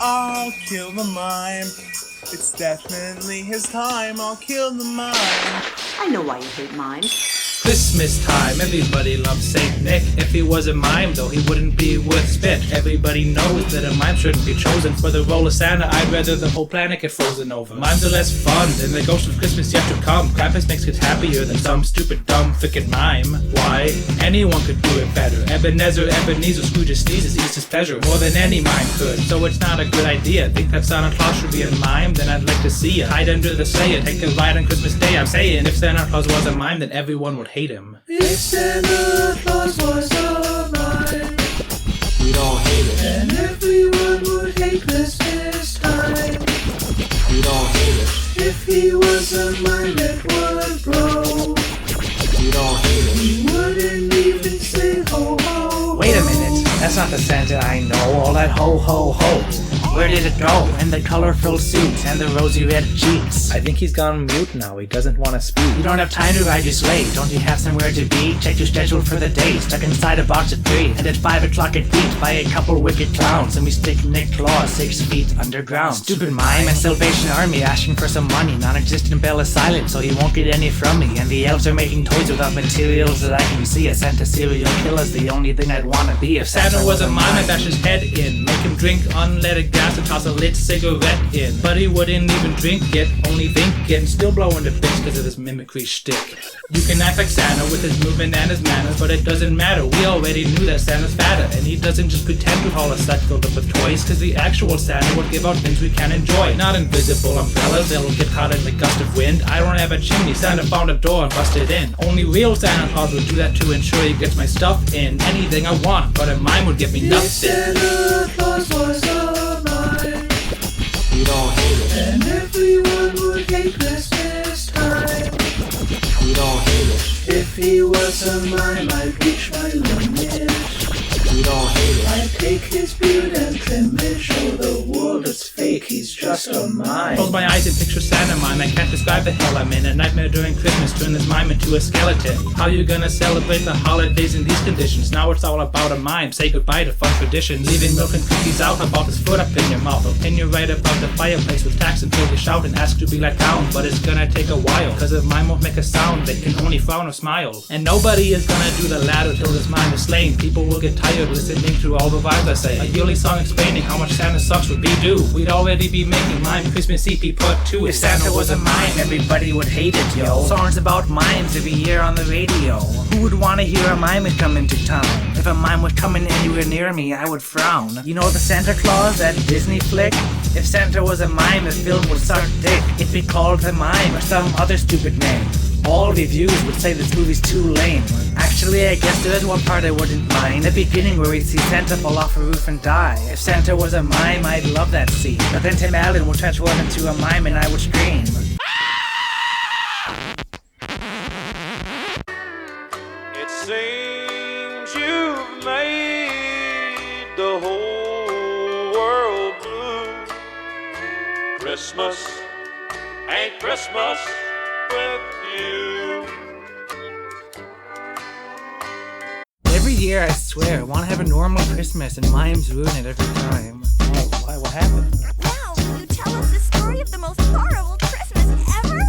I'll kill the mime. It's definitely his time. I'll kill the mime. I know why you hate mimes. Christmas time, everybody loves Saint Nick. If he was a mime, though, he wouldn't be worth spit. Everybody knows that a mime shouldn't be chosen for the role of Santa. I'd rather the whole planet get frozen over. Mimes are less fun than the ghost of Christmas yet to come. Krampus makes kids happier than some stupid, dumb, frickin' mime. Why? Anyone could do it better. Ebenezer, Scrooge sneezes, eats his pleasure more than any mime could. So it's not a good idea. Think that Santa Claus should be a mime? Then I'd like to see ya. Hide under the sleigh and take a ride on Christmas Day. I'm saying, if Santa Claus was a mime, then everyone would hate him. If Santa Claus was a mime, we don't hate it. And everyone would hate Christmas time. We don't hate it. If he was a mime, it would grow. We don't hate it. He wouldn't even say ho ho. Wait a minute, that's not the Santa I know. All that ho ho ho. Where did it go? And the colorful suits and the rosy red cheeks. I think he's gone mute now. He doesn't want to speak. You don't have time to ride your sleigh. Don't you have somewhere to be? Check your schedule for the day. Stuck inside a box of 3. And at 5 o'clock it beat by a couple wicked clowns. And we stick Nick Claus 6 feet underground. Stupid mime and Salvation Army asking for some money. Non-existent bell is silent, so he won't get any from me. And the elves are making toys without materials that I can see. A Santa serial killer's the only thing I'd wanna be. If Santa was a mime, I'd bash his head in. Make him drink unleaded gas and toss a lit cigarette in. But he wouldn't even drink it, only think it, and still blow into bits because of his mimicry shtick. You can act like Santa with his movement and his manners, but it doesn't matter. We already knew that Santa's fatter, and he doesn't just pretend to haul a sack filled up with toys, cause the actual Santa would give out things we can enjoy. Not invisible umbrellas, they'll get caught in the gust of wind. I don't have a chimney, Santa found a door and busted in. Only real Santa Claus would do that to ensure he gets my stuff in. Anything I want, but a mime would give me nothing. If Santa Claus was a mime, we don't hate it. And everyone would hate Christmas time. We don't hate it. If he was a mime, I'd reach my limit. We don't hate it. I'd take his beard and trim it. Show the world it's fake, he's just a mime. Close my eyes and picture Santa mime. I can't describe the hell I'm in. A nightmare during Christmas, turn this mime into a skeleton. How you gonna celebrate the holidays in these conditions? Now it's all about a mime. Say goodbye to fun traditions. Leaving milk and cookies out, about his foot up in your mouth. Opinion right about the fireplace with tax until you shout and ask to be let down. But it's gonna take a while, cause if mime won't make a sound, they can only frown or smile. And nobody is gonna do the latter till this mime is slain. People will get tired listening to all the vibes I say. A yearly song explaining how much Santa sucks would be due. We'd already be making Mime Christmas EP Part 2. If Santa was a mime, everybody would hate it, yo. Songs about mimes every year on the radio. Who would want to hear a mime would come into town? If a mime was coming anywhere near me, I would frown. You know the Santa Claus, that Disney flick? If Santa was a mime, his film would suck dick. It'd be called The Mime or some other stupid name. All reviews would say this movie's too lame. Actually, I guess there is one part I wouldn't mind. The beginning where we see Santa fall off a roof and die. If Santa was a mime, I'd love that scene. But then Tim Allen would transform into a mime and I would scream. It seems you've made the whole world blue. Christmas ain't Christmas with you. Every year, I swear, I want to have a normal Christmas and mimes ruin it every time. Oh, why? What happened? Now, will you tell us the story of the most horrible Christmas ever?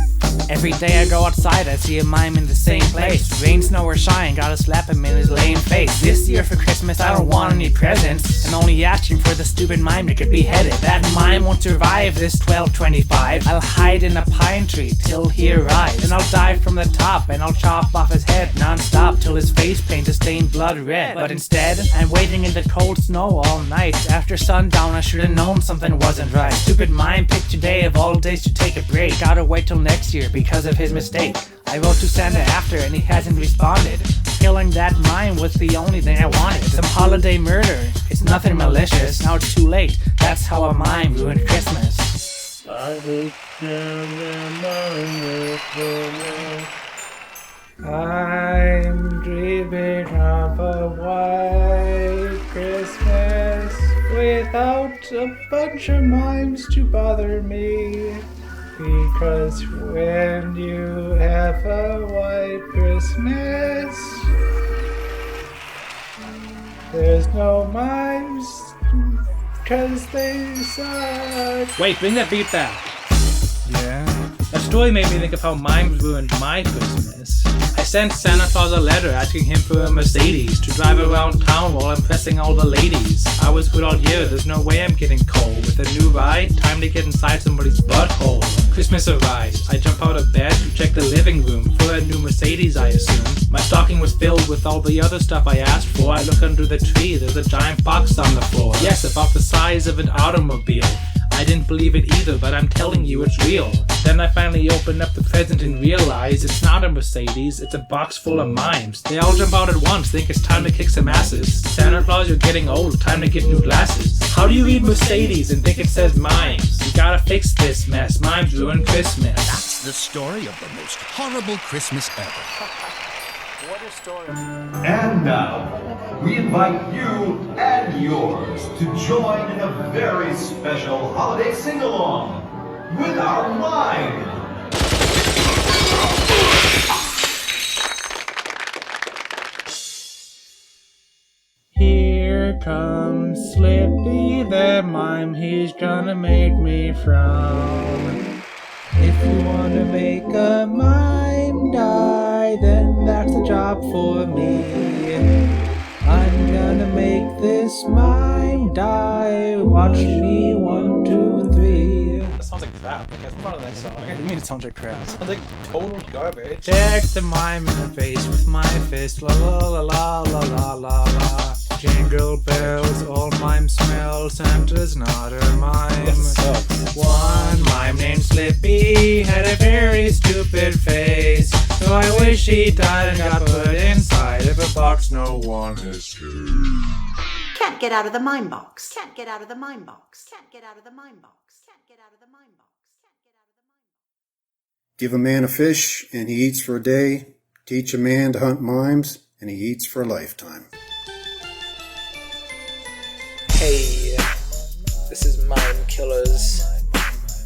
Every day I go outside, I see a mime in the same place. Rain, snow, or shine, gotta slap him in his lame face. This year for Christmas, I don't want any presents. I'm only asking for the stupid mime to get beheaded. That mime won't survive this 12/25. I'll hide in a pine tree till he arrives. Then I'll dive from the top and I'll chop off his head non-stop till his face paint is stained blood red. But instead, I'm waiting in the cold snow all night. After sundown, I should've known something wasn't right. Stupid mime picked today of all days to take a break. Gotta wait till next year because of his mistake. I wrote to Santa after and he hasn't responded. Killing that mime was the only thing I wanted. Some holiday murder, it's nothing malicious. Now it's too late, that's how a mime ruined Christmas. I'm dreaming of a white Christmas without a bunch of mimes to bother me. Because when you have a white Christmas, there's no mimes 'cause they suck. Wait, bring that beat back. Yeah? That story made me think of how mimes ruined my Christmas. I sent Santa Claus a letter asking him for a Mercedes to drive around town while impressing all the ladies. I was good all year, there's no way I'm getting cold. With a new ride, time to get inside somebody's butthole. Christmas arrives, I jump out of bed to check the living room for a new Mercedes, I assume. My stocking was filled with all the other stuff I asked for. I look under the tree, there's a giant box on the floor. Yes, about the size of an automobile. I didn't believe it either, but I'm telling you it's real. Then I finally open up the present and realize it's not a Mercedes, it's a box full of mimes. They all jump out at once, think it's time to kick some asses. Santa Claus, you're getting old, time to get new glasses. How do you read Mercedes and think it says mimes? You gotta fix this mess, mimes ruin Christmas. That's the story of the most horrible Christmas ever. What a story. And now, we invite you and yours to join in a very special holiday sing-along with our mime. Here comes Slippy the mime, he's gonna make me frown. If you wanna make a mime die, then that's the job for me. I'm gonna make this mime die. Watch me, 1, 2, 3. That sounds like crap. Like, that's part of that song. What do you mean it sounds like crap? It sounds like total garbage. Check the mime in the face with my fist. La la la la la la la la. Jingle bells, all mime smell. Santa's not a mime. That sucks. One mime named Slippy had a very stupid face. So I wish he died and got put inside of a box no one has seen. Can't get out of the mime box. Can't get out of the mime box. Can't get out of the mime box. Can't get out of the mime box. Can't get out of the mime box. Give a man a fish and he eats for a day. Teach a man to hunt mimes and he eats for a lifetime. Hey, this is Mime Killas,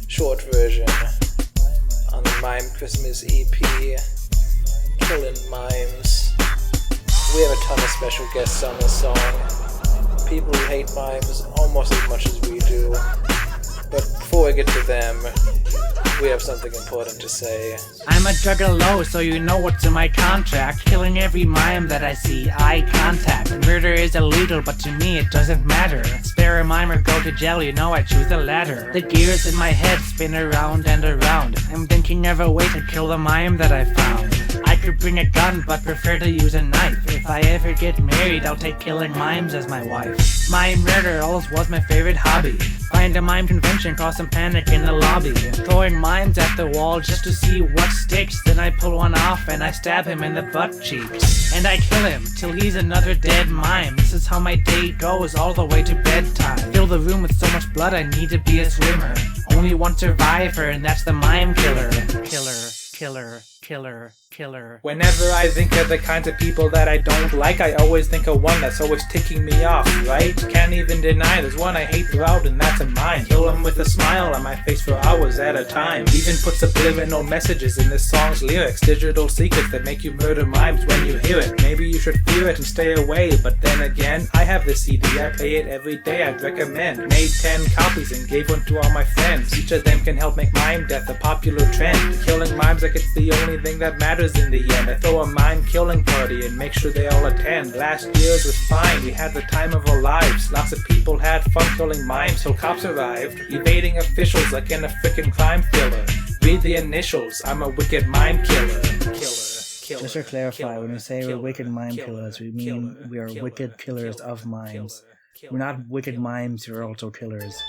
short version on the Mime Christmas EP, Killing Mimes. We have a ton of special guests on this song, people who hate mimes almost as much as we do. But before we get to them, we have something important to say. I'm a juggalo, so you know what's in my contract. Killing every mime that I see, eye contact. Murder is illegal, but to me it doesn't matter. Spare a mime or go to jail, you know I choose the latter. The gears in my head spin around and around. I'm thinking of a way to kill the mime that I found. I could bring a gun, but prefer to use a knife. If I ever get married, I'll take killing mimes as my wife. Mime murder always was my favorite hobby. Find a mime convention, cause some panic in the lobby. Throwing mimes at the wall just to see what sticks. Then I pull one off and I stab him in the butt cheeks. And I kill him till he's another dead mime. This is how my day goes all the way to bedtime. Fill the room with so much blood I need to be a swimmer. Only one survivor and that's the mime killer. Killer. Whenever I think of the kinds of people that I don't like, I always think of one that's always ticking me off, right? Can't even deny there's one I hate throughout, and that's a mime. Kill him with a smile on my face for hours at a time. Even put subliminal messages in this song's lyrics. Digital secrets that make you murder mimes when you hear it. Maybe you should fear it and stay away, but then again, I have this CD, I play it every day, I'd recommend. Made 10 copies and gave one to all my friends. Each of them can help make mime death a popular trend. Killing mimes like it's the only thing that matters in the end. I throw a mime killing party and make sure they all attend. Last year's was fine, we had the time of our lives. Lots of people had fun killing mimes till cops arrived, evading officials like in a frickin' crime thriller. Read the initials, I'm a wicked mime killer. Just to clarify, when we say we're wicked mime killers, we mean we are wicked killers of mimes. We're not wicked mimes, we're also killers.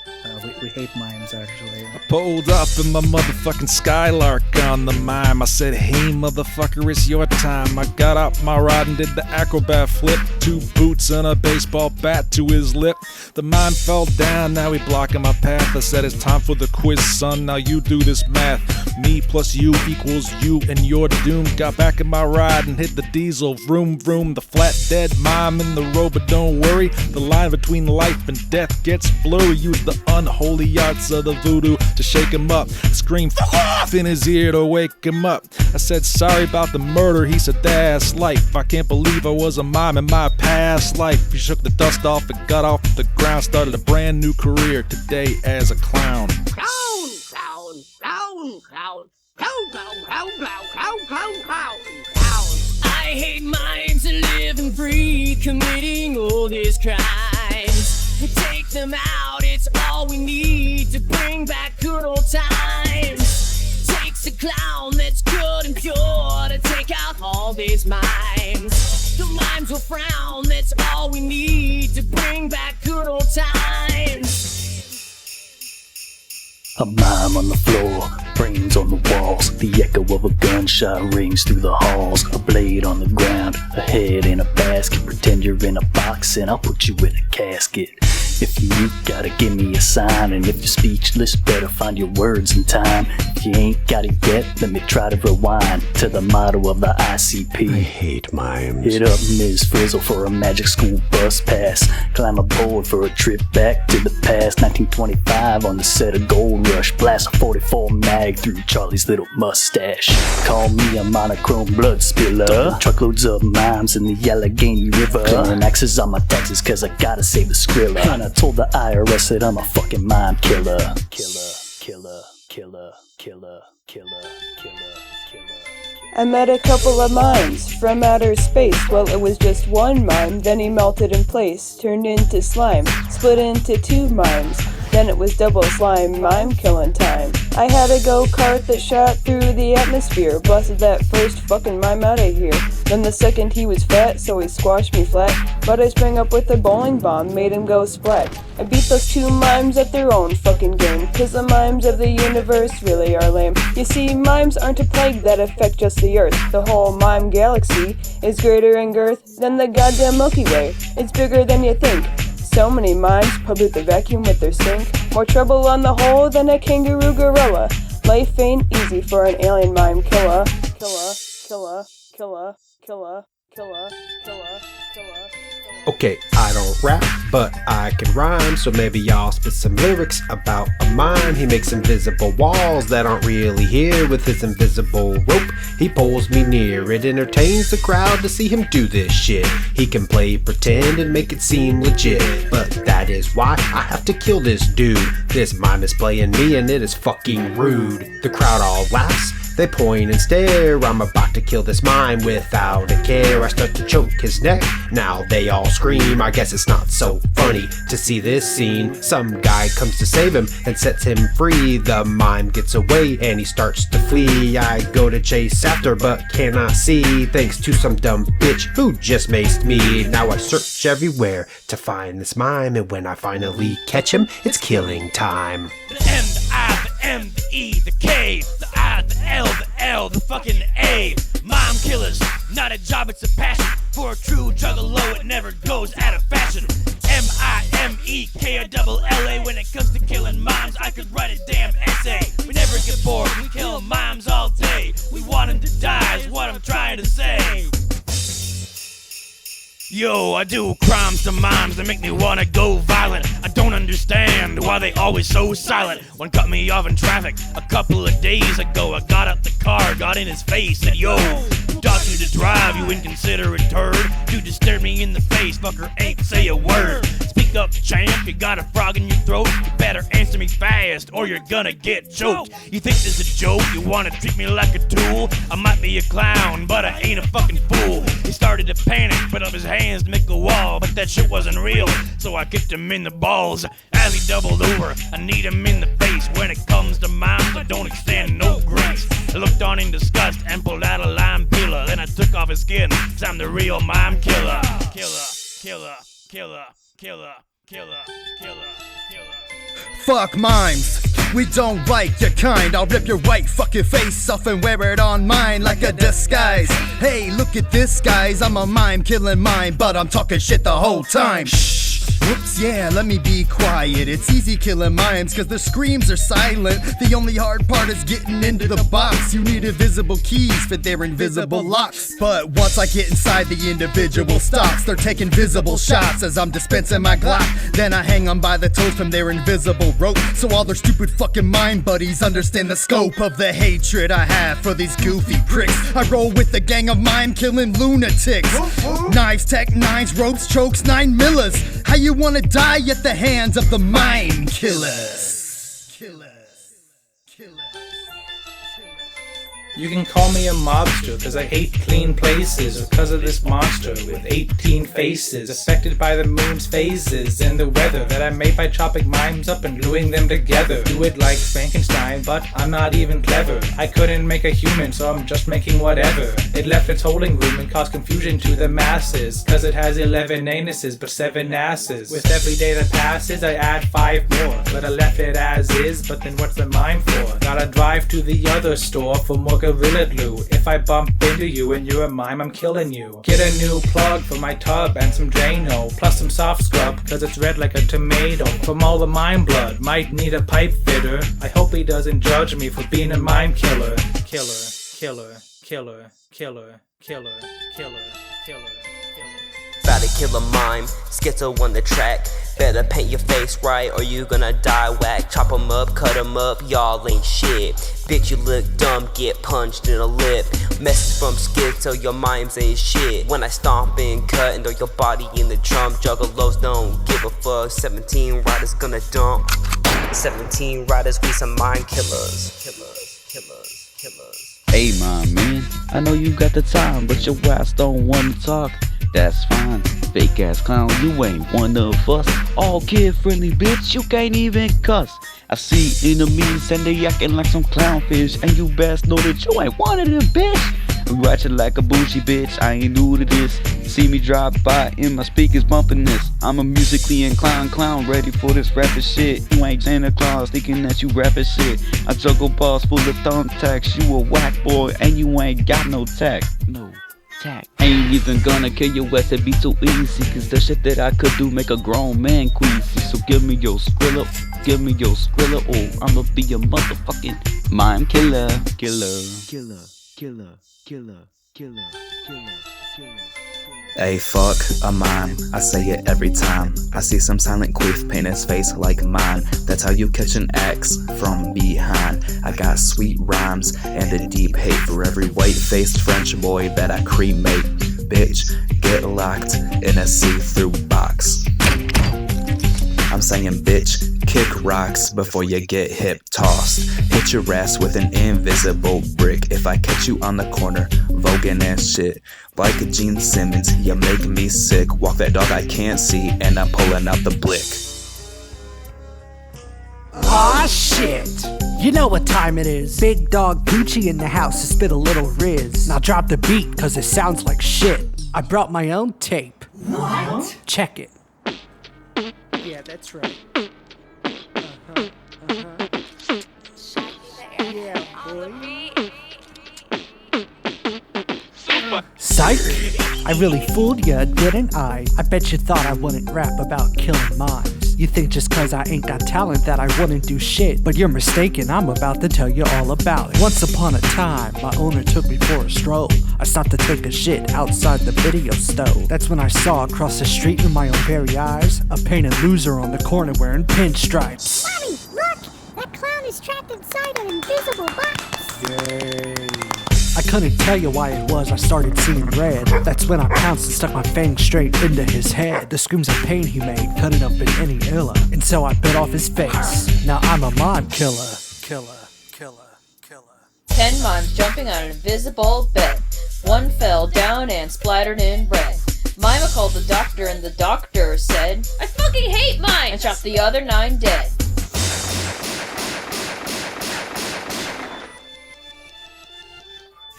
We hate mimes, actually. I pulled up in my motherfucking Skylark on the mime. I said, hey motherfucker, it's your time. I got out my ride and did the acrobat flip. 2 boots and a baseball bat to his lip. The mime fell down, now he blocking my path. I said, it's time for the quiz, son, now you do this math. Me plus you equals you and your doom. Got back in my ride and hit the diesel, vroom vroom. The flat dead mime in the road, but don't worry, the line line between life and death gets blurry. Use the unholy arts of the voodoo to shake him up. Scream "fuck off" in his ear to wake him up. I said sorry about the murder, he said that's life. I can't believe I was a mime in my past life. He shook the dust off and got off the ground. Started a brand new career today as a clown. I hate minds and living free, committing all these crimes. We take them out, it's all we need to bring back good old times. Takes a clown that's good and pure to take out all these mimes. The mimes will frown, that's all we need to bring back good old times. A mime on the floor, brains on the walls. The echo of a gunshot rings through the halls. A blade on the ground, a head in a basket. Pretend you're in a box and I'll put you in a casket. If you gotta give me a sign, and if you're speechless, better find your words in time. If you ain't got it yet, let me try to rewind to the motto of the ICP. I hate mimes. Hit up Ms. Frizzle for a magic school bus pass. Climb aboard for a trip back to the past. 1925 on the set of Gold Rush. Blast a 44 mag through Charlie's little mustache. Call me a monochrome blood spiller. Truckloads of mimes in the Allegheny River. Clearing axes on my taxes cause I gotta save the Skrilla. And I told the IRS that I'm a fucking mime killer. Killer. I met a couple of mimes from outer space. Well, it was just one mime, then he melted in place, turned into slime, split into two mimes. Then it was double slime, mime killing time. I had a go-kart that shot through the atmosphere, busted that first fucking mime out of here. Then the second he was fat, so he squashed me flat. But I sprang up with a bowling bomb, made him go splat. I beat those two mimes at their own fucking game, cause the mimes of the universe really are lame. You see, mimes aren't a plague that affect just the earth. The whole mime galaxy is greater in girth than the goddamn Milky Way. It's bigger than you think. So many mimes pollute the vacuum with their stink. More trouble on the whole than a kangaroo gorilla. Life ain't easy for an alien mime killer. Okay, I don't rap, but I can rhyme, so maybe I'll spit some lyrics about a mime. He makes invisible walls that aren't really here. With his invisible rope, he pulls me near. It entertains the crowd to see him do this shit. He can play pretend and make it seem legit, but that is why I have to kill this dude. This mime is playing me and it is fucking rude. The crowd all laughs. They point and stare. I'm about to kill this mime without a care. I start to choke his neck. Now they all scream. I guess it's not so funny to see this scene. Some guy comes to save him and sets him free. The mime gets away and he starts to flee. I go to chase after but cannot see, thanks to some dumb bitch who just maced me. Now I search everywhere to find this mime, and when I finally catch him, it's killing time. The M, the I, the M, the E, the K, the I, the L, the L, the fucking A. Mime killers, not a job, it's a passion. For a true juggalo, it never goes out of fashion. MIMEKLLA. When it comes to killing mimes, I could write a damn essay. We never get bored, we kill mimes all day. We want them to die, is what I'm trying to say. Yo, I do crimes to mimes that make me wanna go violent. I don't understand why they always so silent. One cut me off in traffic a couple of days ago. I got out the car, got in his face, said, yo, who taught you to drive, you inconsiderate turd? You just stared me in the face, fucker, ain't say a word. Speak up, champ, you got a frog in your throat. You better answer me fast or you're gonna get choked. You think this is a joke, you wanna treat me like a tool? I might be a clown, but I ain't a fucking fool. He started to panic, put up his hands to make a wall, but that shit wasn't real, so I kicked him in the balls. As he doubled over, I need him in the face. When it comes to mimes, I don't extend no grace. I looked on in disgust and pulled out a lime peeler. Then I took off his skin, 'cause I'm the real mime killer. Killer. Fuck mimes, we don't like your kind. I'll rip your white fucking face off and wear it on mine like a disguise. Hey, look at this, guys, I'm a mime killing mime, but I'm talking shit the whole time. Shh. Whoops, yeah, let me be quiet. It's easy killing mimes cause their screams are silent. The only hard part is getting into the box. You need invisible keys for their invisible locks. But once I get inside the individual stocks, they're taking visible shots as I'm dispensing my Glock. Then I hang them by the toes from their invisible rope, so all their stupid fucking mime buddies understand the scope of the hatred I have for these goofy pricks. I roll with the gang of mime killing lunatics. Knives, tech, nines, ropes, chokes, 9 millers. How you wanna die at the hands of the Mime Killas? You can call me a mobster, cause I hate clean places, or cause of this monster with 18 faces, affected by the moon's phases and the weather that I made by chopping mimes up and gluing them together. Do it like Frankenstein, but I'm not even clever. I couldn't make a human, so I'm just making whatever. It left its holding room and caused confusion to the masses, cause it has 11 anuses but 7 asses. With every day that passes, I add 5 more, but I left it as is, but then what's the mime for? Gotta drive to the other store for more Gorilla Glue. If I bump into you and you're a mime, I'm killing you. Get a new plug for my tub and some Drano, plus some soft scrub, cause it's red like a tomato. From all the mime blood, might need a pipe fitter. I hope he doesn't judge me for being a mime killer. Killer, killer, killer, killer, killer, killer, killer. About to kill a mime, Skitzo on the track. Better paint your face right or you gonna die whack. Chop 'em up, cut 'em up, y'all ain't shit. Bitch, you look dumb, get punched in the lip. Message from Skitzo, your mimes ain't shit. When I stomp and cut and throw your body in the drum, juggalos don't give a fuck. 17 riders gonna dump. 17 riders, we some mime killers. Hey my man, I know you got the time, but your ass don't wanna talk. That's fine, fake ass clown, you ain't one of us. All kid friendly bitch, you can't even cuss. I see enemies and they acting like some clownfish, and you best know that you ain't one of them bitch. Ratchet like a bougie bitch, I ain't new to this. See me drive by in my speakers bumping this. I'm a musically inclined clown, ready for this rapping shit. You ain't Santa Claus thinking that you rapping shit. I juggle balls full of thumbtacks, you a whack boy and you ain't got no tact. No tact. Ain't even gonna kill your ass, it be too easy, cause the shit that I could do make a grown man queasy. So give me your Skrilla, give me your Skrilla, or I'ma be a motherfucking mime killer. Killer, killer, killer, killer, killer, killer, killer. Hey, fuck a mime, I say it every time I see some silent queef paint his face like mine. That's how you catch an axe from behind. I got sweet rhymes and a deep hate for every white-faced French boy that I cremate. Bitch, get locked in a see-through box. I'm saying bitch, kick rocks before you get hip tossed. Hit your ass with an invisible brick if I catch you on the corner, voguing and shit. Like Gene Simmons, you make me sick. Walk that dog I can't see and I'm pulling out the blick. Aw shit! You know what time it is. Big dog Poochee in the house to spit a little riz. Now drop the beat cause it sounds like shit. I brought my own tape. What? Check it. Yeah, that's right. Yeah, boy. Psych! I really fooled ya, didn't I? I bet you thought I wouldn't rap about killing mimes. You think just cause I ain't got talent that I wouldn't do shit. But you're mistaken, I'm about to tell you all about it. Once upon a time, my owner took me for a stroll. I stopped to take a shit outside the video stove. That's when I saw across the street with my own very eyes a painted loser on the corner wearing pinstripes. Mommy, look! That clown is trapped inside an invisible box. Yay. I couldn't tell you why it was I started seeing red. That's when I pounced and stuck my fang straight into his head. The screams of pain he made couldn't have been any iller, and so I bit off his face. Now I'm a mime killer. Killer, killer, killer. 10 mimes jumping on an invisible bed. One fell down and splattered in red. Mima called the doctor and the doctor said, I fucking hate mimes! And shot the other 9 dead.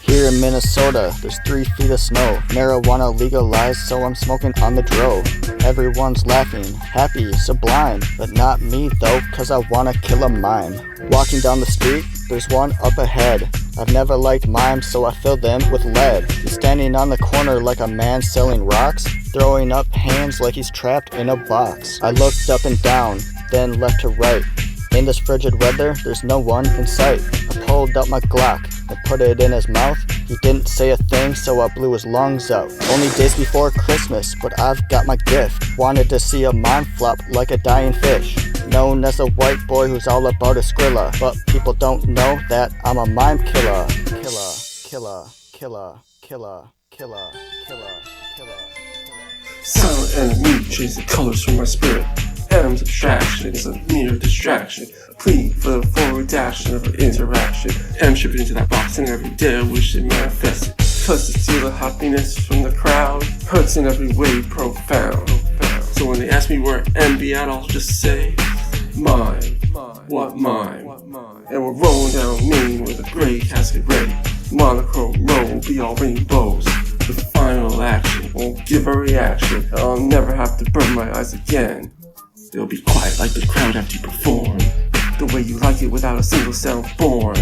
Here in Minnesota, there's 3 feet of snow. Marijuana legalized, so I'm smoking on the dro. Everyone's laughing, happy, sublime. But not me though, cause I wanna kill a mime. Walking down the street, there's one up ahead. I've never liked mimes, so I filled them with lead. He's standing on the corner like a man selling rocks, throwing up hands like he's trapped in a box. I looked up and down, then left to right. In this frigid weather, there's no one in sight. I pulled out my Glock and put it in his mouth. He didn't say a thing, so I blew his lungs out. Only days before Christmas, but I've got my gift. Wanted to see a mime flop like a dying fish. Known as a white boy who's all about a Skrilla, but people don't know that I'm a mime killer. Killer, killer, killer, killer, killer, killer, killer. Silent enemy chasing colors from my spirit. Adam's abstraction is a mere distraction. A plea for the forward action of an interaction. Am shipping into that box and every day I wish it manifested. Cause to steal the happiness from the crowd hurts in every way profound. So when they ask me where M be at, I'll just say, mime, what mime? And we're rolling down Maine with a gray casket ready. Monochrome roll will be all rainbows. The final action won't give a reaction. I'll never have to burn my eyes again. They'll be quiet like the crowd after you perform, the way you like it without a single sound born.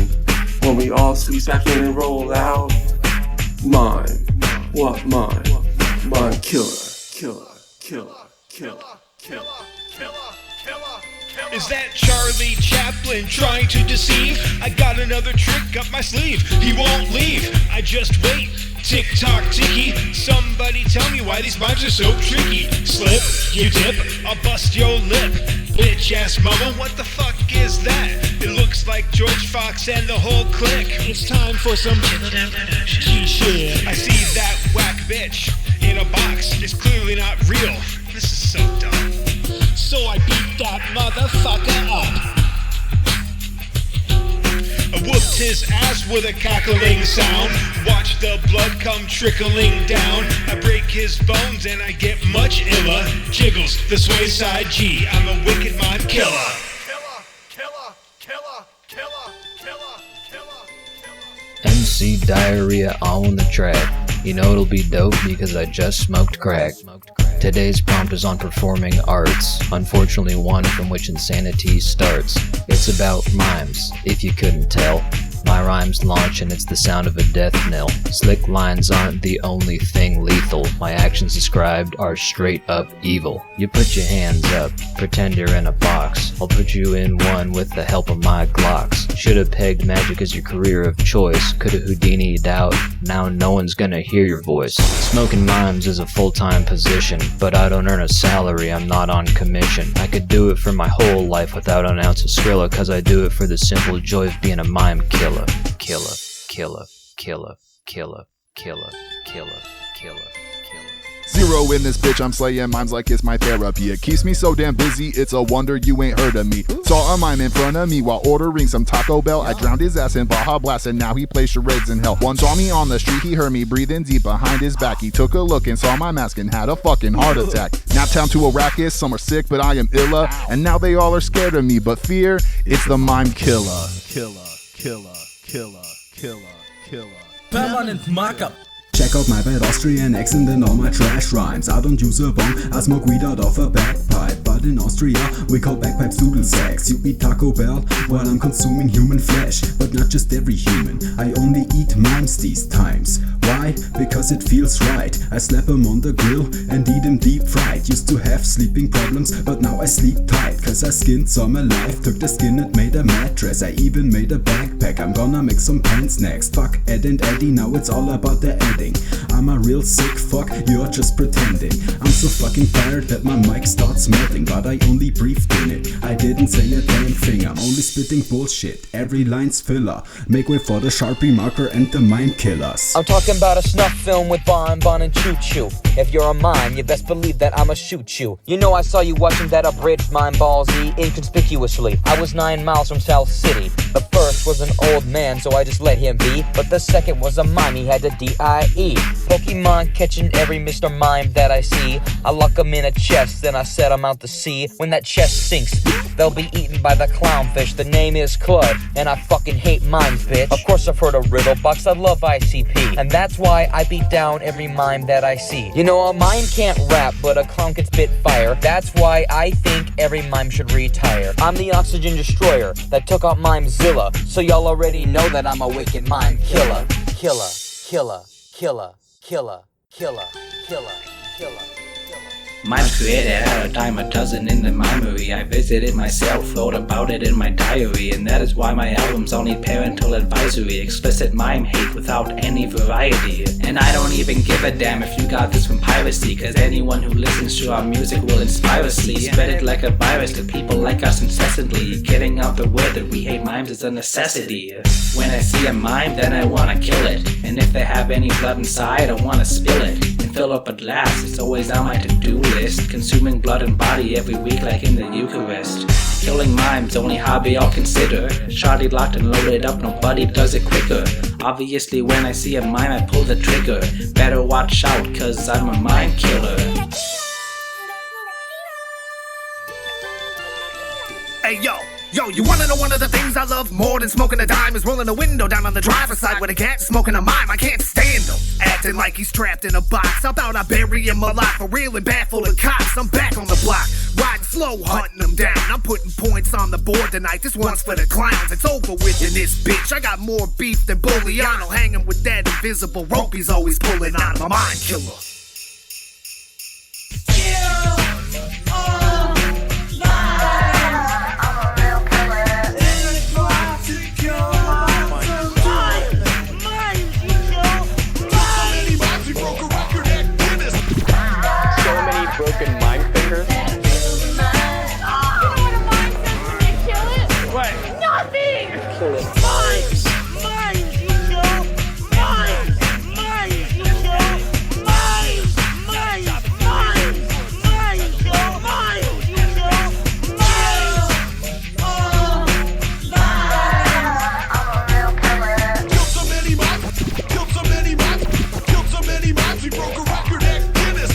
When we all squeeze back in and roll out, mime, what mime? Mime killer, killer, killer, killer, killer, killer. Is that Charlie Chaplin trying to deceive? I got another trick up my sleeve. He won't leave. I just wait. Tick tock ticky. Somebody tell me why these mimes are so tricky. Slip, you dip, I'll bust your lip. Bitch ass mama, what the fuck is that? It looks like George Fox and the whole clique. It's time for some G-shit. I see that whack bitch in a box. It's clearly not real. This is so dumb. So I beat that motherfucker up. I whooped his ass with a cackling sound. Watch the blood come trickling down. I break his bones and I get much iller. Jigglz, the sway side G. I'm a wicked mime killer. MC Diarrhea on the track. You know it'll be dope because I just smoked crack. Today's prompt is on performing arts, unfortunately one from which insanity starts. It's about mimes, if you couldn't tell. My rhymes launch and it's the sound of a death knell. Slick lines aren't the only thing lethal. My actions described are straight up evil. You put your hands up, pretend you're in a box. I'll put you in one with the help of my Glocks. Should've pegged magic as your career of choice. Could've Houdini'd out, now no one's gonna hear your voice. Smoking mimes is a full-time position, but I don't earn a salary, I'm not on commission. I could do it for my whole life without an ounce of Skrilla, cause I do it for the simple joy of being a mime killer. Killer, killer, killer, killer, killer, killer, killer. Zero in this bitch, I'm slaying mimes like it's my therapy. It keeps me so damn busy, it's a wonder you ain't heard of me. Saw a mime in front of me while ordering some Taco Bell. I drowned his ass in Baja Blast and now he plays charades in hell. One saw me on the street, he heard me breathing deep behind his back. He took a look and saw my mask and had a fucking heart attack. Naptown to Arrakis, some are sick but I am illa. And now they all are scared of me, but fear, it's the mime killer. Killer, killer, killer, killer, killer. Permanent markup. Check out my bad Austrian accent and all my trash rhymes. I don't use a bong, I smoke weed out of a bagpipe. But in Austria, we call bagpipes doodle sacks. You eat Taco Bell while I'm consuming human flesh. But not just every human, I only eat mimes these times. Why? Because it feels right. I slap them on the grill and eat them deep fried. Used to have sleeping problems, but now I sleep tight. Cause I skinned some alive, took the skin and made a mattress. I even made a backpack, I'm gonna make some pants next. Fuck Ed and Eddie, now it's all about the adding. I'm a real sick fuck, you're just pretending. I'm so fucking tired that my mic starts melting, but I only breathed in it. I didn't say a damn thing, I'm only spitting bullshit. Every line's filler. Make way for the Sharpie marker and the mime killers. I'm talking about a snuff film with Bon Bon and Choo Choo. If you're a mime, you best believe that I'ma shoot you. You know I saw you watching that abridged mime Ball Z inconspicuously. I was 9 miles from South City. The first was an old man, so I just let him be. But the second was a mime, he had the D-I-E. Pokemon catching every Mr. Mime that I see. I lock him in a chest, then I set him out to sea. see when that chest sinks. They'll be eaten by the clownfish. The name is Claude, and I fucking hate mimes, bitch. Of course I've heard of Riddlebox, I love ICP, and that's why I beat down every mime that I see. You know, a mime can't rap, but a clown can spit fire. That's why I think every mime should retire. I'm the oxygen destroyer that took out Mimezilla, so y'all already know that I'm a wicked mime killer. Killer, killer, killer, killer, killer, killer, killer. Mimes created out of dime a dozen in the mimery. I visited myself, wrote about it in my diary, and that is why my albums all need parental advisory. Explicit mime hate without any variety. And I don't even give a damn if you got this from piracy, cause anyone who listens to our music will inspire us. Spread it like a virus to people like us incessantly. Getting out the word that we hate mimes is a necessity. When I see a mime, then I wanna kill it, and if they have any blood inside, I wanna spill it and fill up a glass. It's always on my to-do list, consuming blood and body every week like in the Eucharist. Killing mimes, only hobby I'll consider. Shotty locked and loaded up, nobody does it quicker. Obviously when I see a mime I pull the trigger. Better watch out, cause I'm a mime killer. Hey yo, you wanna know one of the things I love more than smoking a dime is rolling a window down on the driver's side with a cat smoking a mime. I can't stand him, acting like he's trapped in a box. How about I bury him alive, for real and bad full of cops. I'm back on the block, riding slow, hunting them down. I'm putting points on the board tonight, this one's for the clowns. It's over with in this bitch, I got more beef than Bulliano. Hanging with that invisible rope he's always pulling on. I'm a mind killer. Broken mime fingers. You know what a mime says when they kill it? What? Nothing! Kill it. Mimes! Mimes, you know! Mimes! Mimes, you know! Mimes! Mimes! Mimes! Mimes, yo! Mimes, you know! Mimes! Oh! Mimes! I'm a real killer. Killed so many mimes, killed so many mimes, killed so many mimes, we broke a record at Guinness.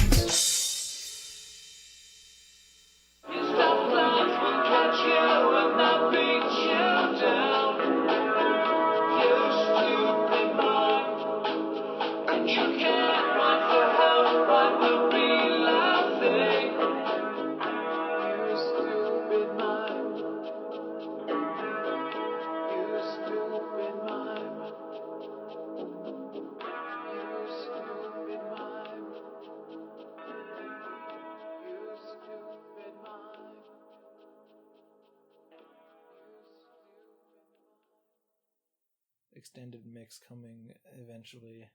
Extended mix coming eventually.